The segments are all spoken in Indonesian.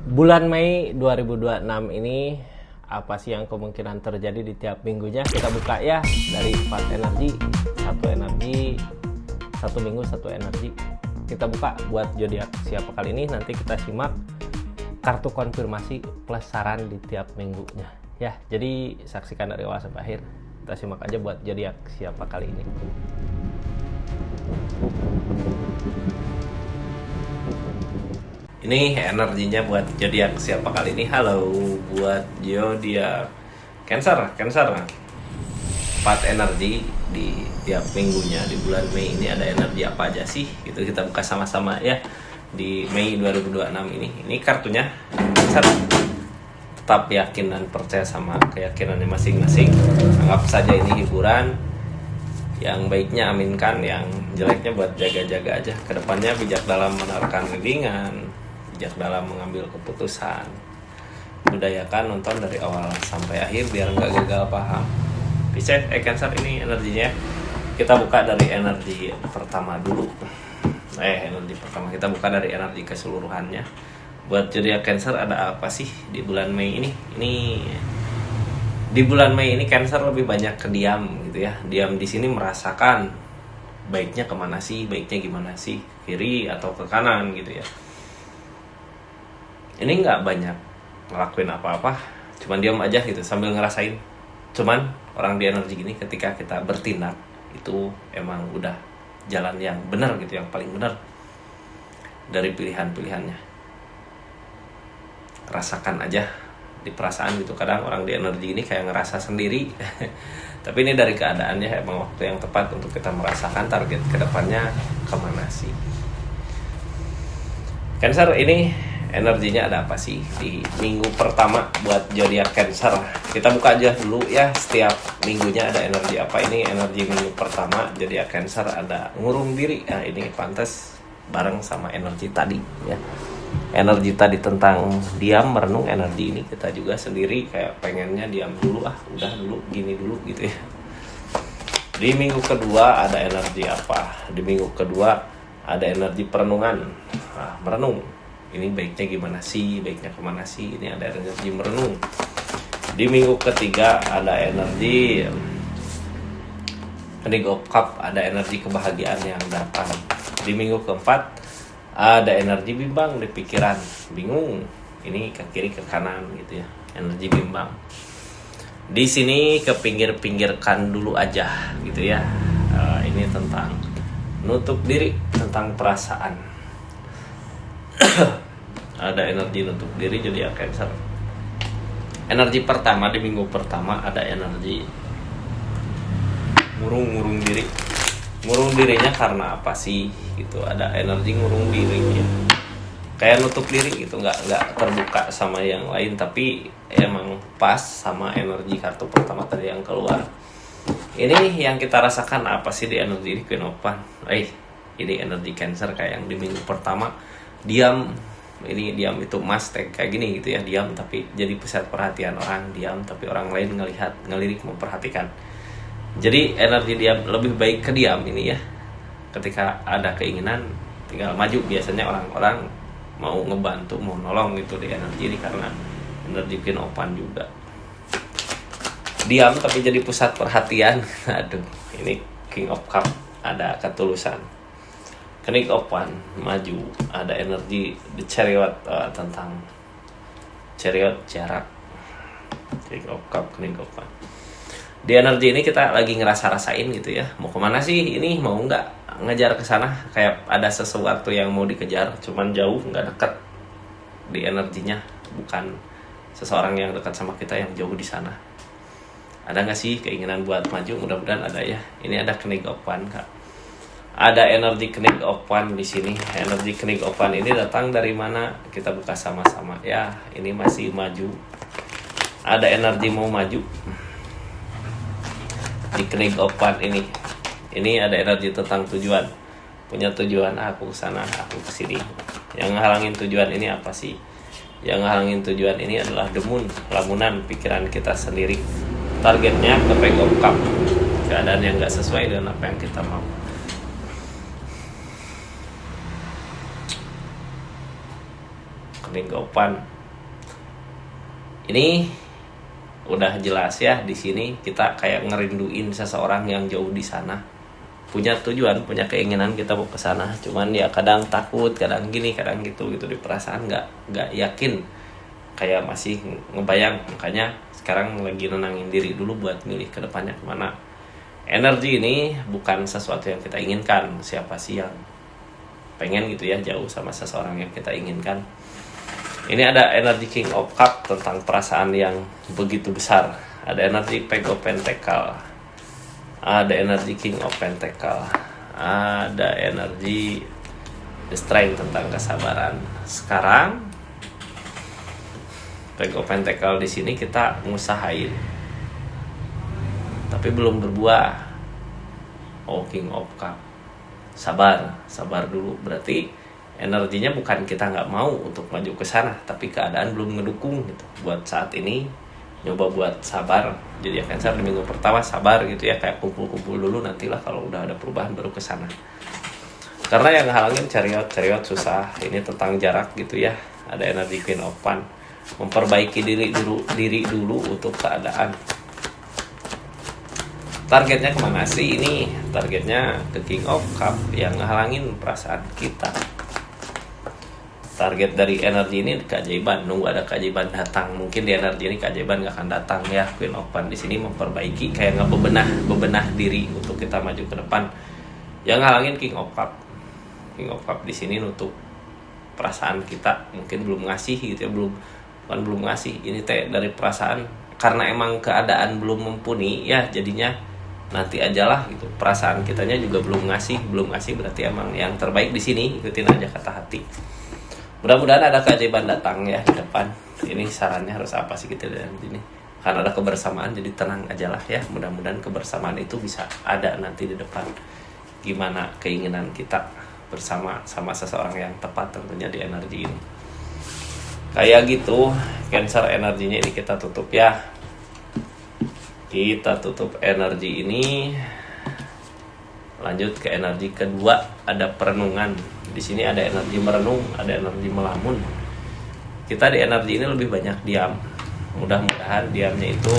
Bulan Mei 2026 ini apa sih yang kemungkinan terjadi di tiap minggunya? Kita buka ya dari 4 energi, satu minggu satu energi. Kita buka buat zodiak siapa kali ini, nanti kita simak kartu konfirmasi plus saran di tiap minggunya. Ya, jadi saksikan dari awal sampai akhir. Kita simak aja buat zodiak siapa kali ini. Ini energinya buat zodiak siapa kali ini. Halo buat zodiak Cancer. 4 energi di tiap minggunya di bulan Mei ini, ada energi apa aja sih? Gitu kita buka sama-sama ya di Mei 2026 ini. Ini kartunya Cancer. Tetap yakin dan percaya sama keyakinannya masing-masing. Anggap saja ini hiburan. Yang baiknya aminkan, yang jeleknya buat jaga-jaga aja. Kedepannya bijak dalam menawarkan readingan, bijak dalam mengambil keputusan. Budayakan nonton dari awal sampai akhir biar nggak gagal paham. Pisces, Cancer ini energinya. Kita buka dari energi pertama dulu. Energi pertama kita buka dari energi keseluruhannya. Buat zodiak Cancer ada apa sih di bulan Mei ini? Di bulan Mei ini Cancer lebih banyak ke diam gitu ya. Diam di sini merasakan baiknya kemana sih, baiknya gimana sih, kiri atau ke kanan gitu ya. Ini nggak banyak ngelakuin apa-apa, cuman diam aja gitu sambil ngerasain. Cuman orang di energi gini ketika kita bertindak itu emang udah jalan yang benar gitu, yang paling benar dari pilihan-pilihannya. Rasakan aja di perasaan gitu. Kadang orang di energi ini kayak ngerasa sendiri tapi ini dari keadaannya emang waktu yang tepat untuk kita merasakan target kedepannya kemana sih. Cancer ini energinya ada apa sih di minggu pertama buat zodiak Cancer? Kita buka aja dulu ya, setiap minggunya ada energi apa. Ini energi minggu pertama zodiak Cancer ada ngurung diri. Nah ini pantas bareng sama energi tadi ya. Energi tadi tentang diam, merenung, energi ini kita juga sendiri kayak pengennya diam dulu, udah dulu, gini dulu gitu ya. Di minggu kedua ada energi apa? Di minggu kedua ada energi perenungan. Merenung. Ini baiknya gimana sih, baiknya kemana sih? Ini ada energi merenung. Di minggu ketiga ada energi King of Cup, ada energi kebahagiaan yang datang. Di minggu keempat ada energi bimbang di pikiran, bingung ini ke kiri ke kanan gitu ya, energi bimbang. Di sini ke pinggir-pinggirkan dulu aja gitu ya. Ini tentang nutup diri, tentang perasaan. Ada energi nutup diri jadi Cancer. Energi pertama di minggu pertama ada energi ngurung diri. Ngurung dirinya karena apa sih gitu, ada energi ngurung dirinya kayak nutup diri gitu, nggak terbuka sama yang lain, tapi emang pas sama energi kartu pertama tadi yang keluar. Ini yang kita rasakan apa sih di energi di Queen of Wands? Ini energi Cancer kayak yang di minggu pertama diam. Ini diam itu kayak gini gitu ya, diam tapi jadi pusat perhatian orang, diam tapi orang lain ngelirik memperhatikan. Jadi energi diam lebih baik ke diam ini ya. Ketika ada keinginan tinggal maju. Biasanya orang-orang mau ngebantu, mau nolong gitu di energi ini karena energi Queen of Wands juga. Diam tapi jadi pusat perhatian. Aduh, ini King of Cup, ada ketulusan. King of Wands maju, ada energi The Chariot, tentang chariot jarak. King of Cup, King of Wands. Di energi ini kita lagi ngerasa-rasain gitu ya, mau kemana sih ini, mau nggak ngejar ke sana, kayak ada sesuatu yang mau dikejar cuman jauh, nggak dekat. Di energinya bukan seseorang yang dekat sama kita, yang jauh di sana. Ada nggak sih keinginan buat maju? Mudah-mudahan ada ya. Ini ada King of Wands Kak. Ada energi King of Wands di sini. Energi King of Wands ini datang dari mana? Kita buka sama-sama ya. Ini masih maju. Ada energi mau maju di King of Wands ini ada energi tentang tujuan, punya tujuan, aku kesana, aku kesini. Yang ngehalangin tujuan ini apa sih? Yang ngehalangin tujuan ini adalah lamunan pikiran kita sendiri. Targetnya ke King of Cup, keadaan yang nggak sesuai dengan apa yang kita mau. rekening GoPan. Ini udah jelas ya, di sini kita kayak ngerinduin seseorang yang jauh di sana. Punya tujuan, punya keinginan kita mau ke sana. Cuman ya kadang takut, kadang gini, kadang gitu di perasaan nggak yakin. Kayak masih ngebayang. Makanya sekarang lagi nenangin diri dulu buat milih ke depannya kemana. Energi ini bukan sesuatu yang kita inginkan. Siapa sih yang pengen gitu ya jauh sama seseorang yang kita inginkan. Ini ada energi King of Cup tentang perasaan yang begitu besar. Ada energi Page of Pentacle. Ada energi King of Pentacle. Ada energi The Strength tentang kesabaran. Sekarang Page of Pentacle di sini kita ngusahain tapi belum berbuah. Oh, King of Cup. Sabar dulu. Berarti energinya bukan kita nggak mau untuk maju ke sana, tapi keadaan belum ngedukung gitu. Buat saat ini nyoba buat sabar. Jadi ya Cancer di minggu pertama sabar gitu ya, kayak kumpul-kumpul dulu, nantilah kalau udah ada perubahan baru ke sana. Karena yang halangin Chariot susah. Ini tentang jarak gitu ya. Ada energi Queen of Wands, memperbaiki diri dulu untuk keadaan. Targetnya kemana sih ini? Targetnya ke King of Cup yang ngehalangin perasaan kita. Target dari energi ini keajaiban, nunggu ada keajaiban datang. Mungkin di energi ini keajaiban gak akan datang ya. Queen of Wands di sini memperbaiki, kayak bebenah diri untuk kita maju ke depan. Yang ngehalangin King of Cup. King of Cup di sini nutup perasaan kita, mungkin belum ngasih gitu ya, belum ngasih. Ini teh dari perasaan, karena emang keadaan belum mumpuni ya, jadinya nanti ajalah gitu. Perasaan kitanya juga belum ngasih berarti emang yang terbaik di sini. Ikutin aja kata hati. Mudah-mudahan ada keajaiban datang ya di depan. Ini sarannya harus apa sih kita dari ini? Karena ada kebersamaan, jadi tenang aja lah ya. Mudah-mudahan kebersamaan itu bisa ada nanti di depan. Gimana keinginan kita bersama sama seseorang yang tepat tentunya di energi ini. Kayak gitu, Cancer energinya ini kita tutup ya. Kita tutup energi ini. Lanjut ke energi kedua, ada perenungan. Di sini ada energi merenung, ada energi melamun. Kita di energi ini lebih banyak diam. Mudah-mudahan diamnya itu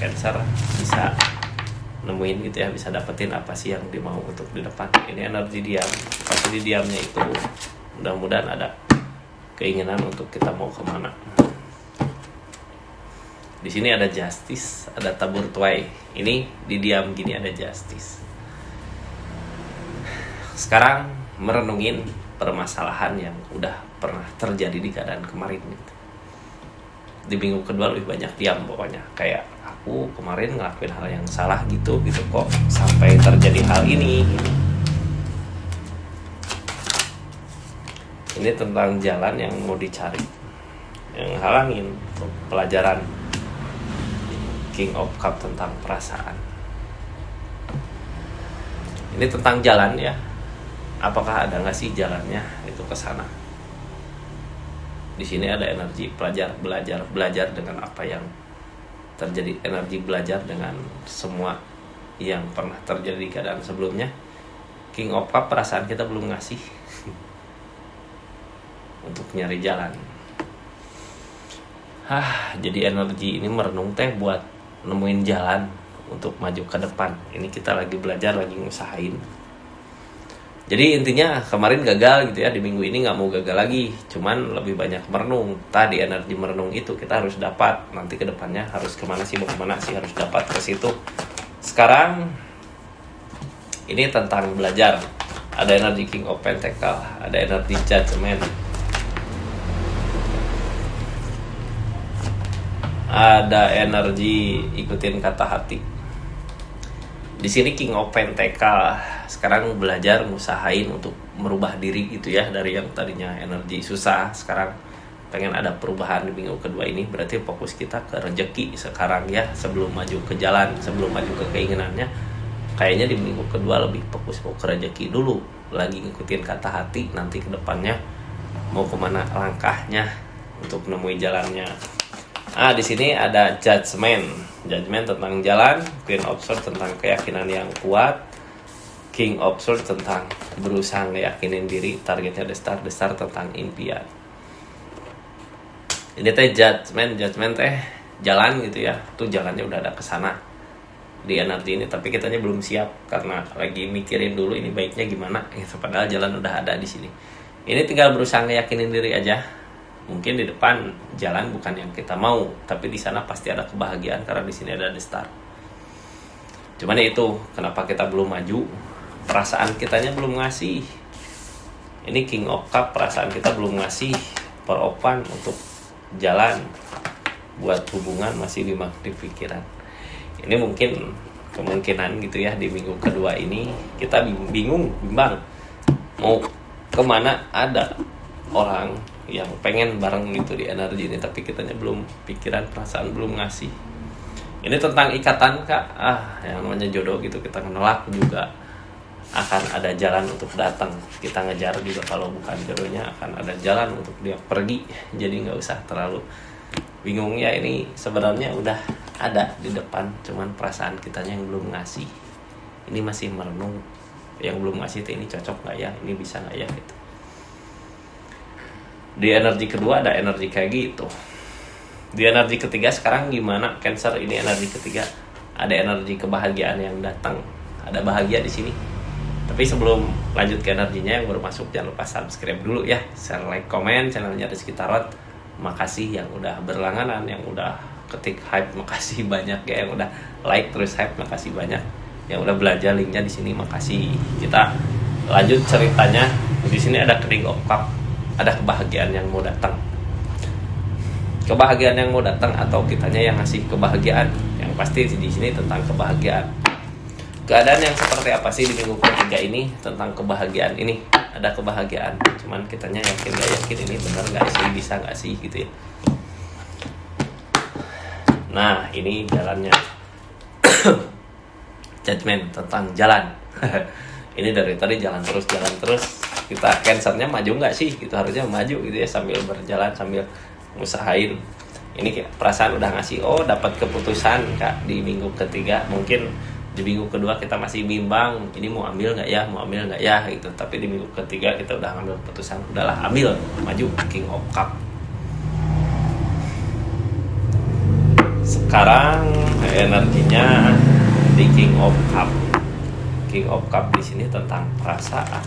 Cancer bisa nemuin gitu ya, bisa dapetin apa sih yang dimau untuk di depan. Ini energi diam. Pasti di diamnya itu mudah-mudahan ada keinginan untuk kita mau kemana. Di sini ada Justice, ada tabur tuai. Ini di diam gini ada Justice. Sekarang merenungin permasalahan yang udah pernah terjadi di keadaan kemarin gitu. Di minggu kedua lebih banyak diam pokoknya. Kayak aku kemarin ngelakuin hal yang salah gitu kok sampai terjadi hal ini. Ini tentang jalan yang mau dicari, yang halangin untuk pelajaran King of Cup tentang perasaan. Ini tentang jalan ya. Apakah ada nggak sih jalannya itu ke sana? Di sini ada energi belajar dengan apa yang terjadi, energi belajar dengan semua yang pernah terjadi di keadaan sebelumnya. King of Cup, perasaan kita belum ngasih untuk nyari jalan. Jadi energi ini merenung teh buat nemuin jalan untuk maju ke depan. Ini kita lagi belajar, lagi ngusahain. Jadi intinya kemarin gagal gitu ya, di minggu ini nggak mau gagal lagi, cuman lebih banyak merenung. Tadi energi merenung itu kita harus dapat, nanti ke depannya harus kemana sih, mau kemana sih, harus dapat ke situ. Sekarang ini tentang belajar. Ada energi King of Pentacle, ada energi Judgment, ada energi ikutin kata hati. Di sini King of Pentacle sekarang belajar ngusahain untuk merubah diri gitu ya, dari yang tadinya energi susah sekarang pengen ada perubahan di minggu kedua ini. Berarti fokus kita ke rezeki sekarang ya, sebelum maju ke jalan, sebelum maju ke keinginannya. Kayaknya di minggu kedua lebih fokus mau ke rezeki dulu, lagi ngikutin kata hati, nanti ke depannya mau kemana langkahnya untuk menemui jalannya. Di sini ada Judgment tentang jalan, Queen of Swords tentang keyakinan yang kuat, King of Swords tentang berusaha ngeyakinin diri, targetnya The Star tentang impian. Ini teh judgment teh jalan gitu ya, tuh jalannya udah ada ke sana di energi ini, tapi kitanya belum siap karena lagi mikirin dulu ini baiknya gimana gitu, padahal jalan udah ada di sini. Ini tinggal berusaha ngeyakinin diri aja. Mungkin di depan jalan bukan yang kita mau, tapi di sana pasti ada kebahagiaan karena di sini ada the star. Cuman ya itu kenapa kita belum maju, perasaan kitanya belum ngasih. Ini King of Cup, perasaan kita belum ngasih peropan untuk jalan buat hubungan, masih di pikiran. Ini mungkin kemungkinan gitu ya, di minggu kedua ini kita bimbang mau kemana. Ada orang yang pengen bareng gitu di energi ini, tapi kitanya belum pikiran, perasaan belum ngasih. Ini tentang ikatan kak, yang namanya jodoh gitu, kita menolak juga akan ada jalan untuk datang. Kita ngejar juga kalau bukan jodohnya, akan ada jalan untuk dia pergi. Jadi nggak usah terlalu bingung ya, ini sebenarnya udah ada di depan, cuman perasaan kitanya yang belum ngasih. Ini masih merenung, yang belum ngasih ini cocok nggak ya, ini bisa nggak ya gitu. Di energi kedua ada energi kayak gitu. Di energi ketiga sekarang gimana Cancer? Ini energi ketiga, ada energi kebahagiaan yang datang, ada bahagia di sini. Tapi sebelum lanjut ke energinya, yang baru masuk jangan lupa subscribe dulu ya, share, like, komen channelnya Rizky Tarot. Makasih yang udah berlangganan, yang udah ketik hype, makasih banyak ya, yang udah like terus hype, makasih banyak. Yang udah belajar linknya di sini, makasih. Kita lanjut ceritanya. Di sini ada King of Cup, ada kebahagiaan yang mau datang. Kebahagiaan yang mau datang atau kitanya yang ngasih kebahagiaan. Yang pasti di sini tentang kebahagiaan. Keadaan yang seperti apa sih di minggu ketiga ini tentang kebahagiaan ini? Ada kebahagiaan, cuman kitanya yakin gak yakin ini benar gak sih, bisa gak sih gitu ya. Nah ini jalannya. Judgment tentang jalan. Ini dari tadi jalan terus. Kita Cancernya maju gak sih? Gitu, harusnya maju gitu ya, sambil berjalan, sambil ngusahain. Ini perasaan udah ngasih, dapat keputusan kak di minggu ketiga. Mungkin di minggu kedua kita masih bimbang, ini mau ambil nggak ya gitu. Tapi di minggu ketiga kita udah ngambil keputusan, udahlah ambil, maju. King of Cup. Sekarang energinya di King of Cup. King of Cup di sini tentang perasaan.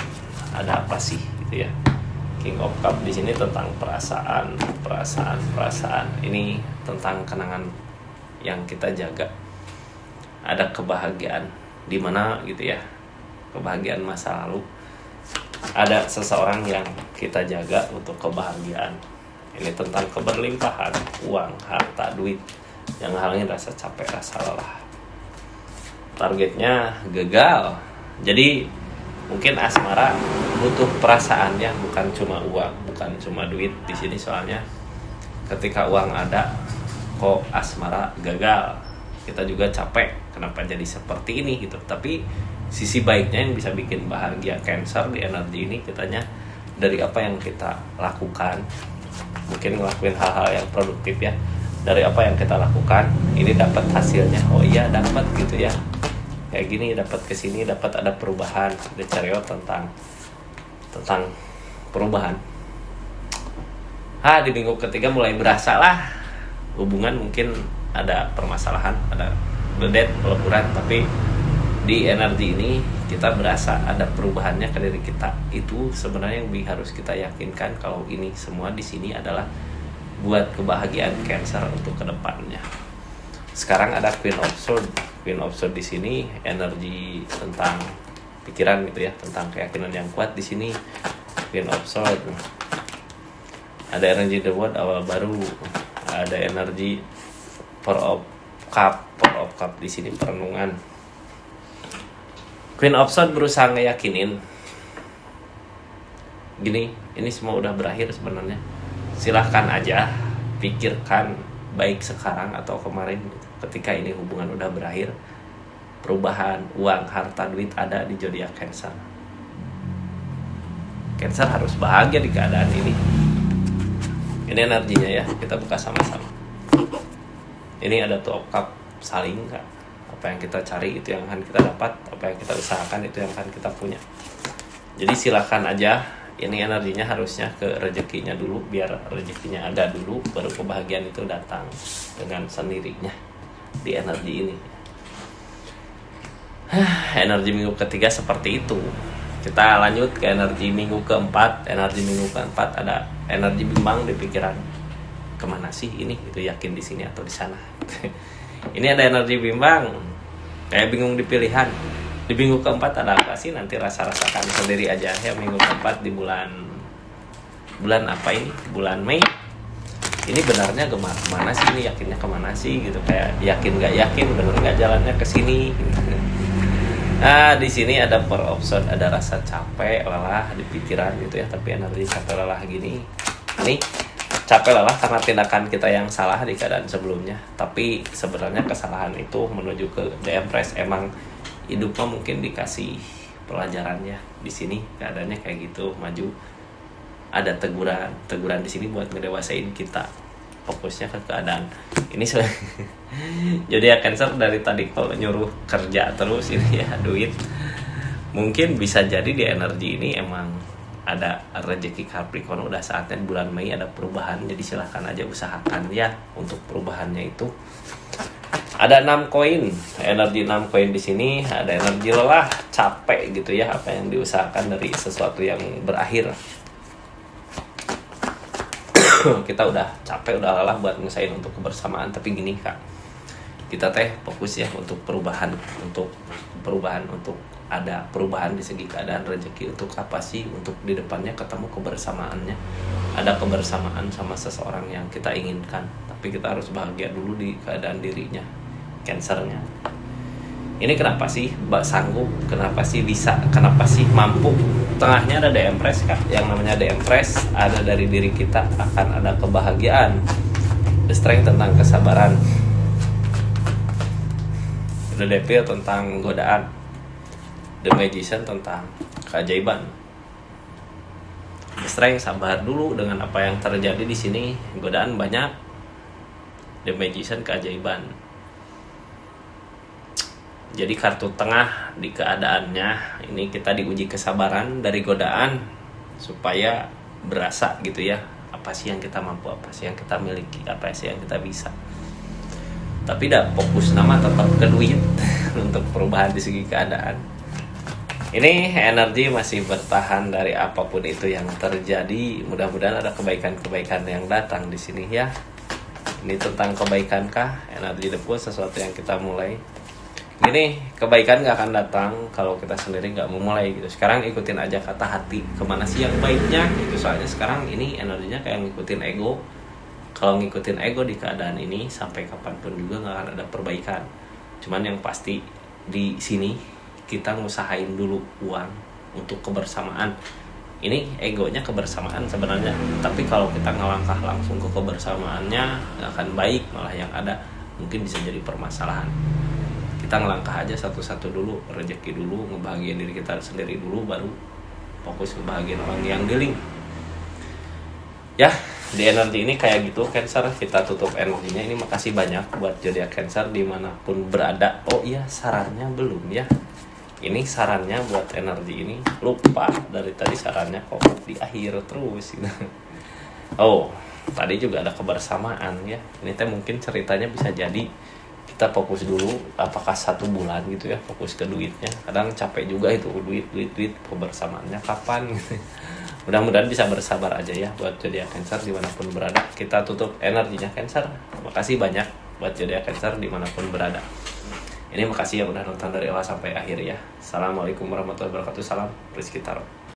Ada apa sih gitu ya? King of Cup di sini tentang perasaan. Ini tentang kenangan yang kita jaga. Ada kebahagiaan di mana gitu ya, kebahagiaan masa lalu. Ada seseorang yang kita jaga untuk kebahagiaan. Ini tentang keberlimpahan, uang, harta, duit yang ngehalangin rasa capek, rasa lelah. Targetnya gagal. Jadi mungkin asmara butuh perasaannya, bukan cuma uang, bukan cuma duit di sini. Soalnya ketika uang ada, kok asmara gagal. Kita juga capek, kenapa jadi seperti ini gitu. Tapi sisi baiknya yang bisa bikin bahagia Cancer di energi ini, kitanya dari apa yang kita lakukan. Mungkin ngelakuin hal-hal yang produktif ya. Dari apa yang kita lakukan, ini dapat hasilnya. Oh iya dapat gitu ya. Kayak gini dapat kesini, dapat ada perubahan. Ada Chariot tentang perubahan. Di minggu ketiga mulai berasa lah hubungan mungkin ada permasalahan, ada bedet, peleburan, tapi di energi ini kita berasa ada perubahannya ke diri kita. Itu sebenarnya yang harus kita yakinkan kalau ini semua di sini adalah buat kebahagiaan Cancer untuk kedepannya. Sekarang ada Queen of Swords. Queen of Swords di sini energi tentang pikiran gitu ya, tentang keyakinan yang kuat di sini. Queen of Swords. Ada energi The World, awal baru. Ada energi Four of Cup di sini, perenungan. Queen of Swords berusaha ngeyakinin gini, ini semua udah berakhir sebenarnya. Silahkan aja pikirkan baik sekarang atau kemarin ketika ini hubungan udah berakhir. Perubahan, uang, harta, duit ada di zodiak Cancer. Cancer harus bahagia di keadaan ini. Ini energinya ya, kita buka sama-sama. Ini ada Two of Cup, saling kak. Apa yang kita cari itu yang akan kita dapat, apa yang kita usahakan itu yang akan kita punya. Jadi silakan aja Ini energinya harusnya ke rezekinya dulu, biar rezekinya ada dulu, baru kebahagiaan itu datang dengan sendirinya di energi ini. Energi minggu ketiga seperti itu. Kita lanjut ke energi minggu keempat. Energi minggu keempat ada energi bimbang di pikiran. Kemana sih ini? Itu yakin di sini atau di sana? Ini ada energi bimbang, kayak bingung di pilihan. Di minggu keempat ada apa sih? Nanti rasakan sendiri aja ya. Minggu keempat di bulan apa ini? Bulan Mei. Ini benarnya kemana sih? Ini yakinnya kemana sih? Gitu, kayak yakin nggak yakin, bener nggak jalannya ke sini. Nah, di sini ada per option, ada rasa capek, lelah di pikiran gitu ya. Tapi energi capek lelah gini, ini capek lelah karena tindakan kita yang salah di keadaan sebelumnya. Tapi sebenarnya kesalahan itu menuju ke depres. Emang hidupnya mungkin dikasih pelajarannya di sini, keadaannya kayak gitu, maju. Ada teguran di sini buat ngedewasain kita. Fokusnya ke keadaan ini. Jadi ya Cancer dari tadi kalau nyuruh kerja terus ini ya duit, mungkin bisa jadi di energi ini emang ada rezeki Capricorn. Udah saatnya bulan Mei ada perubahan, jadi silahkan aja usahakan ya untuk perubahannya itu. Ada 6 koin, energi 6 koin di sini. Ada energi lelah, capek gitu ya, apa yang diusahakan dari sesuatu yang berakhir. Kita udah capek, udah lelah buat ngusahain untuk kebersamaan, tapi gini Kak, kita fokus ya untuk perubahan, untuk ada perubahan di segi keadaan rezeki. Untuk apa sih? Untuk di depannya ketemu kebersamaannya, ada kebersamaan sama seseorang yang kita inginkan, tapi kita harus bahagia dulu di keadaan dirinya. Cancernya ini kenapa sih sanggup, kenapa sih bisa, kenapa sih mampu? Tengahnya ada The Empress Kak. Yang namanya The Empress ada dari diri kita, akan ada kebahagiaan. The Strength tentang kesabaran. The Devil tentang godaan. The Magician tentang keajaiban. The Strength sabar dulu dengan apa yang terjadi di sini. Godaan banyak. The Magician keajaiban. Jadi kartu tengah di keadaannya ini kita diuji kesabaran dari godaan supaya berasa gitu ya, apa sih yang kita mampu, apa sih yang kita miliki, apa sih yang kita bisa. Tapi dah fokus nama tetap ke duit untuk perubahan di segi keadaan. Ini energi masih bertahan dari apapun itu yang terjadi. Mudah-mudahan ada kebaikan-kebaikan yang datang di sini ya. Ini tentang kebaikan kah? Energi depan sesuatu yang kita mulai. Gini, kebaikan gak akan datang kalau kita sendiri gak memulai gitu. Sekarang ikutin aja kata hati, kemana sih yang baiknya gitu. Soalnya sekarang ini energinya kayak ngikutin ego. Kalau ngikutin ego di keadaan ini, sampai kapanpun juga gak akan ada perbaikan. Cuman yang pasti di sini kita ngusahain dulu uang untuk kebersamaan. Ini egonya kebersamaan sebenarnya, tapi kalau kita ngelangkah langsung ke kebersamaannya gak akan baik, malah yang ada mungkin bisa jadi permasalahan. Kita ngelangkah aja satu-satu dulu, rezeki dulu, ngebahagiain diri kita sendiri dulu, baru fokus ngebahagiain orang yang di link. Ya, di energi ini kayak gitu Cancer, kita tutup energinya. Ini makasih banyak buat zodiak Cancer dimanapun berada. Oh iya, sarannya belum ya. Ini sarannya buat energi ini, lupa dari tadi sarannya kok di akhir terus gitu. Oh, tadi juga ada kebersamaan ya. Ini mungkin ceritanya bisa jadi kita fokus dulu, apakah 1 bulan gitu ya, fokus ke duitnya. Kadang capek juga itu, duit kebersamaannya kapan gitu. Mudah-mudahan bisa bersabar aja ya buat zodiak Cancer dimanapun berada. Kita tutup energinya Cancer. Makasih banyak buat zodiak Cancer dimanapun berada. Ini makasih ya udah nonton dari awal sampai akhir ya. Assalamualaikum warahmatullahi wabarakatuh. Salam Rizky Tarot.